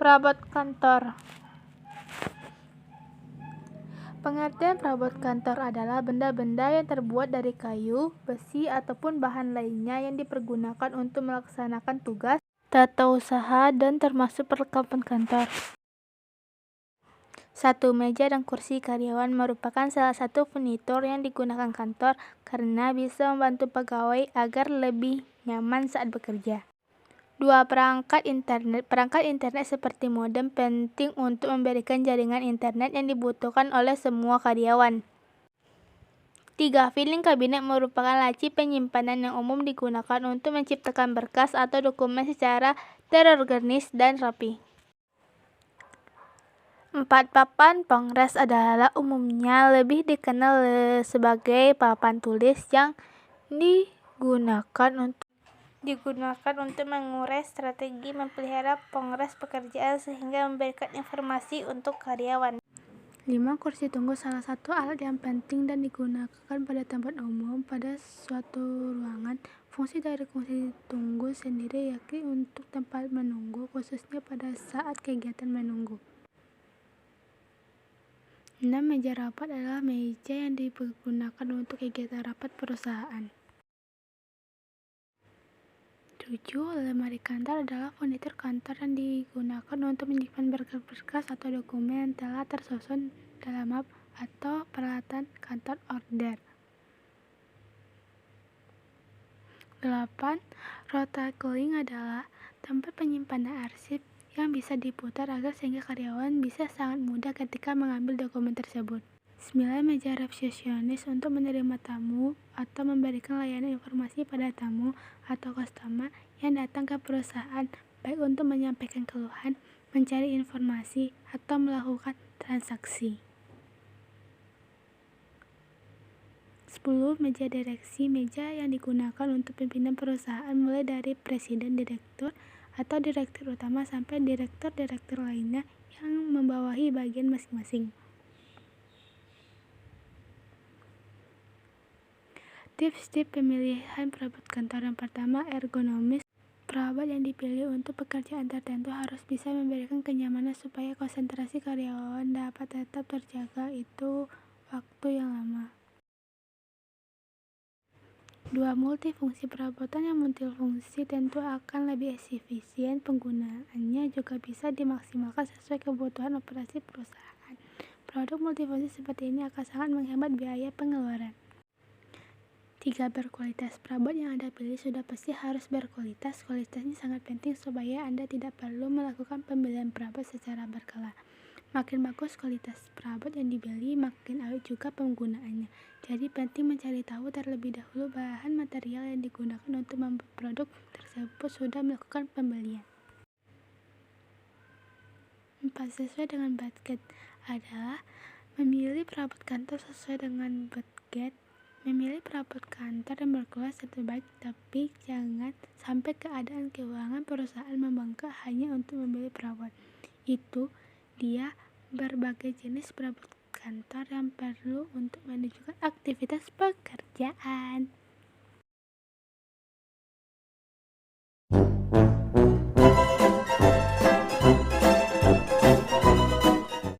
Perabot kantor. Pengertian perabot kantor adalah benda-benda yang terbuat dari kayu, besi, ataupun bahan lainnya yang dipergunakan untuk melaksanakan tugas, tata usaha, dan termasuk perlengkapan kantor. 1. Meja dan kursi karyawan merupakan salah satu furnitur yang digunakan kantor karena bisa membantu pegawai agar lebih nyaman saat bekerja. 2. Perangkat internet. Perangkat internet seperti modem penting untuk memberikan jaringan internet yang dibutuhkan oleh semua karyawan. 3. Filing kabinet merupakan laci penyimpanan yang umum digunakan untuk menciptakan berkas atau dokumen secara terorganisir dan rapi. 4. Papan pengres adalah umumnya lebih dikenal sebagai papan tulis yang digunakan untuk mengurai strategi memelihara pengres pekerjaan sehingga memberikan informasi untuk karyawan. 5. Kursi tunggu salah satu alat yang penting dan digunakan pada tempat umum pada suatu ruangan. Fungsi dari kursi tunggu sendiri yakni untuk tempat menunggu, khususnya pada saat kegiatan menunggu. 6. Meja rapat adalah meja yang digunakan untuk kegiatan rapat perusahaan. 7. Lemari kantor adalah furnitur kantor yang digunakan untuk menyimpan berkas-berkas atau dokumen yang telah tersusun dalam map atau peralatan kantor order. 8. Rotakelling adalah tempat penyimpanan arsip yang bisa diputar agar sehingga karyawan bisa sangat mudah ketika mengambil dokumen tersebut. 9. Meja resepsionis untuk menerima tamu atau memberikan layanan informasi pada tamu atau customer yang datang ke perusahaan, baik untuk menyampaikan keluhan, mencari informasi, atau melakukan transaksi. 10. Meja direksi. Meja yang digunakan untuk pimpinan perusahaan mulai dari presiden, direktur, atau direktur utama sampai direktur-direktur lainnya yang membawahi bagian masing-masing. Tips-tips pemilihan perabot kantor. Yang pertama, ergonomis. Perabot yang dipilih untuk pekerjaan tertentu harus bisa memberikan kenyamanan supaya konsentrasi karyawan dapat tetap terjaga itu waktu yang lama. 2. Multifungsi. Perabotan yang multifungsi tentu akan lebih efisien, penggunaannya juga bisa dimaksimalkan sesuai kebutuhan operasi perusahaan. Produk multifungsi seperti ini akan sangat menghemat biaya pengeluaran. 3. Berkualitas. Perabot yang Anda pilih sudah pasti harus berkualitas. Kualitasnya sangat penting supaya Anda tidak perlu melakukan pembelian perabot secara berkala. Makin bagus kualitas perabot yang dibeli, makin awet juga penggunaannya. Jadi penting mencari tahu terlebih dahulu bahan material yang digunakan untuk membuat produk tersebut sudah melakukan pembelian. 4. Sesuai dengan budget adalah memilih perabot kantor sesuai dengan budget. Memilih perabot kantor yang berkualitas terbaik, tapi jangan sampai keadaan keuangan perusahaan membengkak hanya untuk membeli perabot. Itu dia berbagai jenis perabot kantor yang perlu untuk menunjukkan aktivitas pekerjaan.